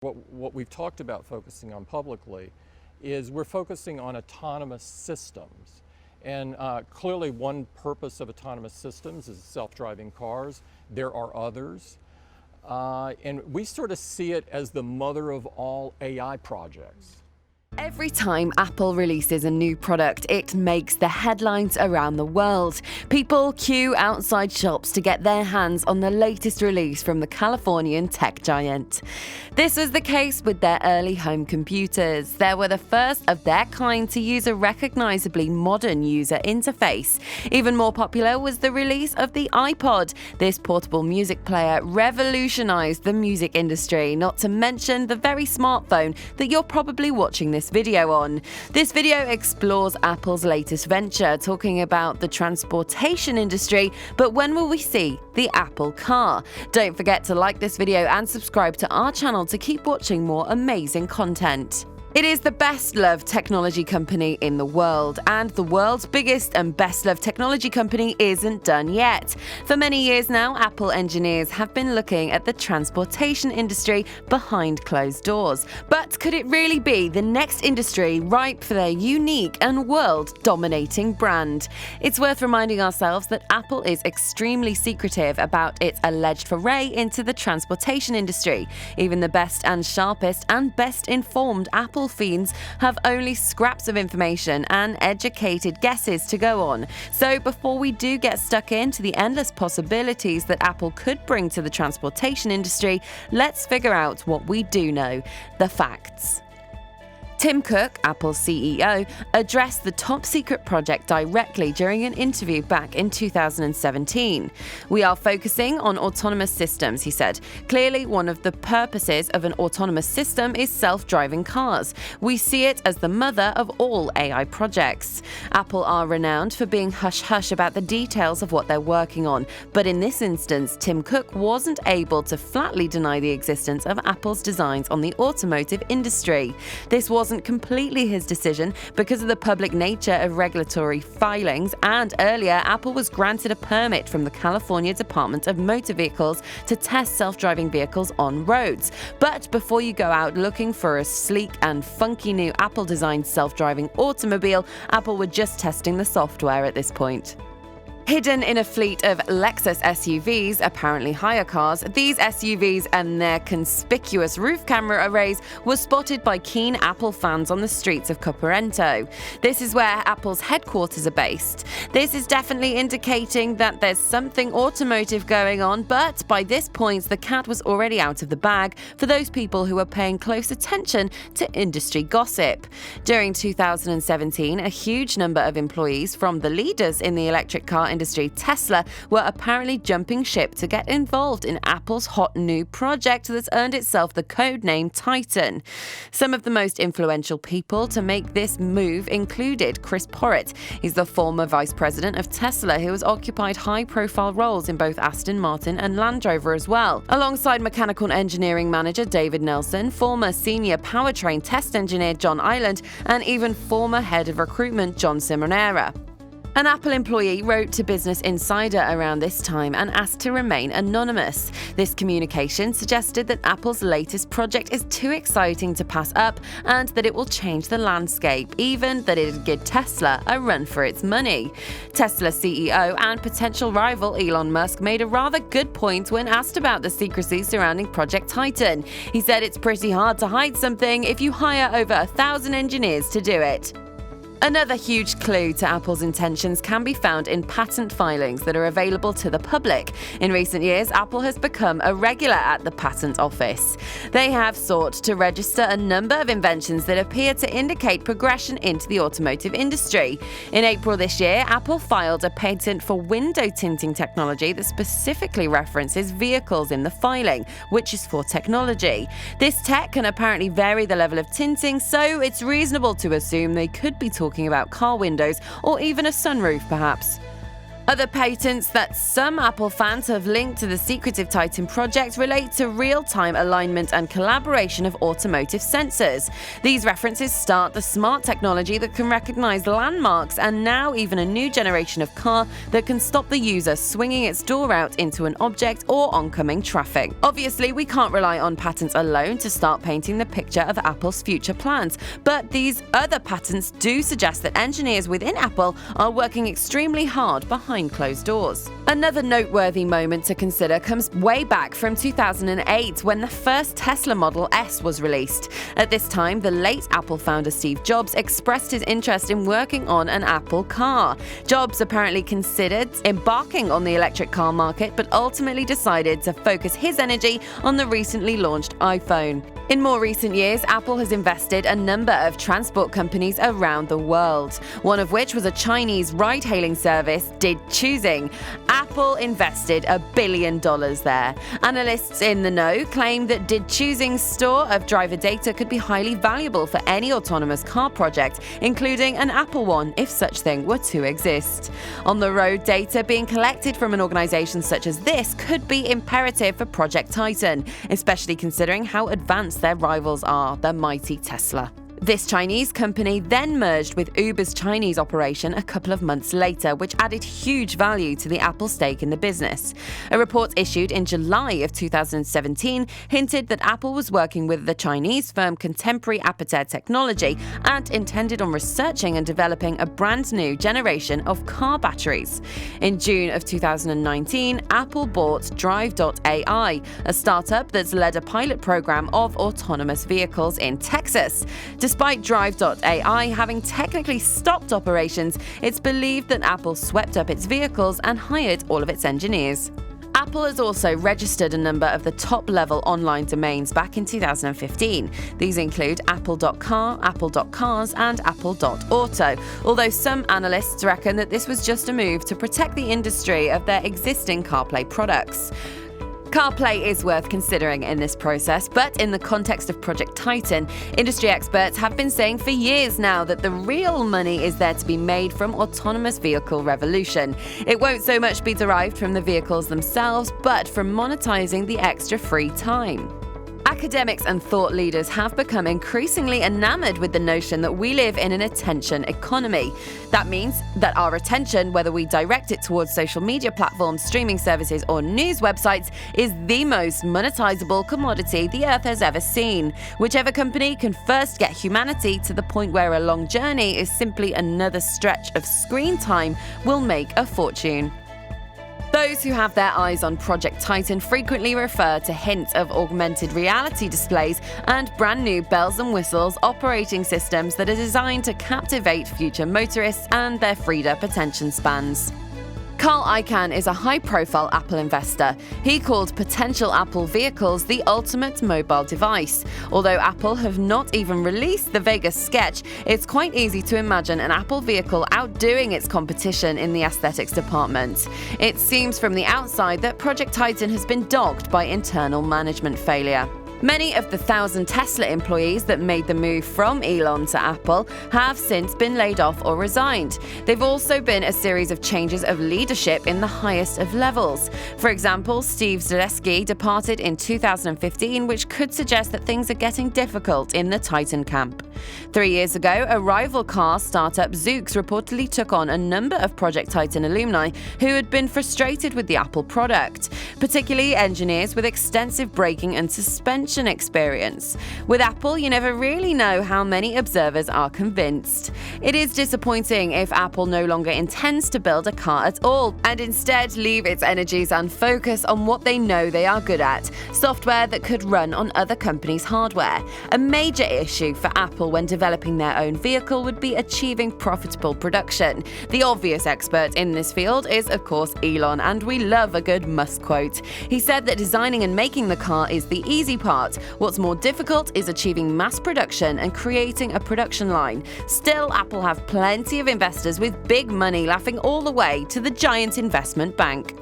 What we've talked about focusing on publicly is we're focusing on autonomous systems. And clearly one purpose of autonomous systems is self-driving cars. There are others. And we sort of see it as the mother of all AI projects. Every time Apple releases a new product, it makes the headlines around the world. People queue outside shops to get their hands on the latest release from the Californian tech giant. This was the case with their early home computers. They were the first of their kind to use a recognizably modern user interface. Even more popular was the release of the iPod. This portable music player revolutionized the music industry, not to mention the very smartphone that you're probably watching this video on. This video explores Apple's latest venture, talking about the transportation industry, but when will we see the Apple car? Don't forget to like this video and subscribe to our channel to keep watching more amazing content. It is the best-loved technology company in the world, and the world's biggest and best-loved technology company isn't done yet. For many years now, Apple engineers have been looking at the transportation industry behind closed doors. But could it really be the next industry ripe for their unique and world-dominating brand? It's worth reminding ourselves that Apple is extremely secretive about its alleged foray into the transportation industry. Even the best and sharpest and best-informed Apple fiends have only scraps of information and educated guesses to go on. So before we do get stuck into the endless possibilities that Apple could bring to the transportation industry, let's figure out what we do know, the facts. Tim Cook, Apple's CEO, addressed the top-secret project directly during an interview back in 2017. "We are focusing on autonomous systems," he said. "Clearly, one of the purposes of an autonomous system is self-driving cars. We see it as the mother of all AI projects." Apple are renowned for being hush-hush about the details of what they're working on, but in this instance, Tim Cook wasn't able to flatly deny the existence of Apple's designs on the automotive industry. This wasn't completely his decision because of the public nature of regulatory filings, and earlier Apple was granted a permit from the California Department of Motor Vehicles to test self-driving vehicles on roads. But before you go out looking for a sleek and funky new Apple-designed self-driving automobile, Apple were just testing the software at this point. Hidden in a fleet of Lexus SUVs, apparently hire cars, these SUVs and their conspicuous roof camera arrays were spotted by keen Apple fans on the streets of Cuperento. This is where Apple's headquarters are based. This is definitely indicating that there's something automotive going on, but by this point the cat was already out of the bag for those people who were paying close attention to industry gossip. During 2017, a huge number of employees from the leaders in the electric car industry, Tesla, were apparently jumping ship to get involved in Apple's hot new project that's earned itself the codename Titan. Some of the most influential people to make this move included Chris Porrett. He's the former vice president of Tesla who has occupied high-profile roles in both Aston Martin and Land Rover as well, alongside mechanical engineering manager David Nelson, former senior powertrain test engineer John Ireland, and even former head of recruitment John Simonera. An Apple employee wrote to Business Insider around this time and asked to remain anonymous. This communication suggested that Apple's latest project is too exciting to pass up and that it will change the landscape, even that it'd give Tesla a run for its money. Tesla CEO and potential rival Elon Musk made a rather good point when asked about the secrecy surrounding Project Titan. He said it's pretty hard to hide something if you hire over 1,000 engineers to do it. Another huge clue to Apple's intentions can be found in patent filings that are available to the public. In recent years, Apple has become a regular at the patent office. They have sought to register a number of inventions that appear to indicate progression into the automotive industry. In April this year, Apple filed a patent for window tinting technology that specifically references vehicles in the filing, which is for technology. This tech can apparently vary the level of tinting, so it's reasonable to assume they could be talking about car windows or even a sunroof, perhaps. Other patents that some Apple fans have linked to the secretive Titan project relate to real-time alignment and collaboration of automotive sensors. These references start the smart technology that can recognize landmarks and now even a new generation of car that can stop the user swinging its door out into an object or oncoming traffic. Obviously, we can't rely on patents alone to start painting the picture of Apple's future plans, but these other patents do suggest that engineers within Apple are working extremely hard behind closed doors. Another noteworthy moment to consider comes way back from 2008 when the first Tesla Model S was released. At this time, the late Apple founder Steve Jobs expressed his interest in working on an Apple car. Jobs apparently considered embarking on the electric car market, but ultimately decided to focus his energy on the recently launched iPhone. In more recent years, Apple has invested a number of transport companies around the world, one of which was a Chinese ride-hailing service, Did Choosing. Apple invested $1 billion there. Analysts in the know claim that Did Choosing's store of driver data could be highly valuable for any autonomous car project, including an Apple one, if such thing were to exist. On-the-road data being collected from an organization such as this could be imperative for Project Titan, especially considering how advanced their rivals are, the mighty Tesla. This Chinese company then merged with Uber's Chinese operation a couple of months later, which added huge value to the Apple stake in the business. A report issued in July of 2017 hinted that Apple was working with the Chinese firm Contemporary Aptar Technology and intended on researching and developing a brand new generation of car batteries. In June of 2019, Apple bought Drive.ai, a startup that's led a pilot program of autonomous vehicles in Texas. Despite Drive.ai having technically stopped operations, it's believed that Apple swept up its vehicles and hired all of its engineers. Apple has also registered a number of the top-level online domains back in 2015. These include apple.car, apple.cars, and apple.auto, although some analysts reckon that this was just a move to protect the industry of their existing CarPlay products. CarPlay is worth considering in this process, but in the context of Project Titan, industry experts have been saying for years now that the real money is there to be made from autonomous vehicle revolution. It won't so much be derived from the vehicles themselves, but from monetizing the extra free time. Academics and thought leaders have become increasingly enamored with the notion that we live in an attention economy. That means that our attention, whether we direct it towards social media platforms, streaming services, or news websites, is the most monetizable commodity the Earth has ever seen. Whichever company can first get humanity to the point where a long journey is simply another stretch of screen time will make a fortune. Those who have their eyes on Project Titan frequently refer to hints of augmented reality displays and brand new bells and whistles operating systems that are designed to captivate future motorists and their freed-up attention spans. Carl Icahn is a high-profile Apple investor. He called potential Apple vehicles the ultimate mobile device. Although Apple have not even released the Vegas sketch, it's quite easy to imagine an Apple vehicle outdoing its competition in the aesthetics department. It seems from the outside that Project Titan has been dogged by internal management failure. Many of the 1,000 Tesla employees that made the move from Elon to Apple have since been laid off or resigned. They've also been a series of changes of leadership in the highest of levels. For example, Steve Zaleski departed in 2015, which could suggest that things are getting difficult in the Titan camp. 3 years ago, a rival car startup Zoox reportedly took on a number of Project Titan alumni who had been frustrated with the Apple product, particularly engineers with extensive braking and suspension experience. With Apple, you never really know how many observers are convinced. It is disappointing if Apple no longer intends to build a car at all and instead leave its energies and focus on what they know they are good at, software that could run on other companies' hardware. A major issue for Apple when developing their own vehicle would be achieving profitable production. The obvious expert in this field is, of course, Elon, and we love a good Musk quote. He said that designing and making the car is the easy part. What's more difficult is achieving mass production and creating a production line. Still, Apple have plenty of investors with big money laughing all the way to the giant investment bank.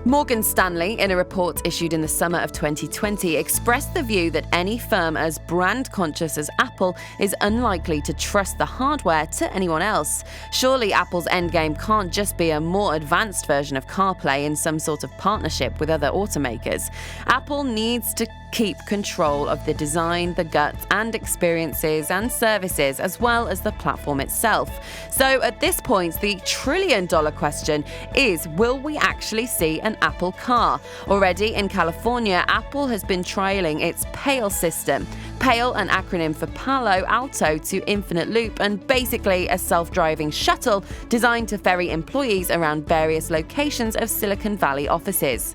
Morgan Stanley, in a report issued in the summer of 2020, expressed the view that any firm as brand-conscious as Apple is unlikely to trust the hardware to anyone else. Surely Apple's endgame can't just be a more advanced version of CarPlay in some sort of partnership with other automakers. Apple needs to keep control of the design, the guts and experiences and services, as well as the platform itself. So at this point, the trillion-dollar question is, will we actually see an Apple car? Already in California, Apple has been trialing its PALE system. PALE, an acronym for Palo Alto to Infinite Loop, and basically a self-driving shuttle designed to ferry employees around various locations of Silicon Valley offices.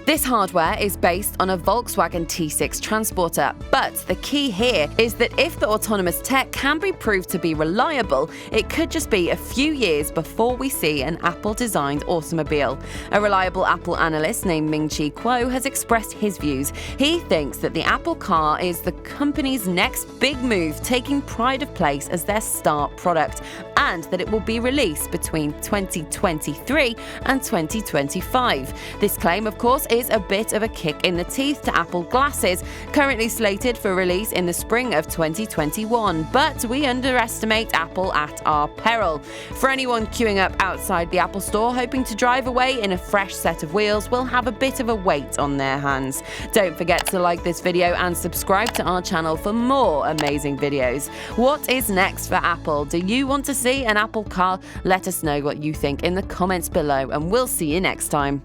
This hardware is based on a Volkswagen T6 transporter, but the key here is that if the autonomous tech can be proved to be reliable, it could just be a few years before we see an Apple-designed automobile. A reliable Apple analyst named Ming-Chi Kuo has expressed his views. He thinks that the Apple car is the company's next big move, taking pride of place as their star product, and that it will be released between 2023 and 2025. This claim, of course, is a bit of a kick in the teeth to Apple glasses, currently slated for release in the spring of 2021. But we underestimate Apple at our peril. For anyone queuing up outside the Apple Store hoping to drive away in a fresh set of wheels will have a bit of a weight on their hands. Don't forget to like this video and subscribe to our channel for more amazing videos. What is next for Apple? Do you want to see an Apple car? Let us know what you think in the comments below, and we'll see you next time.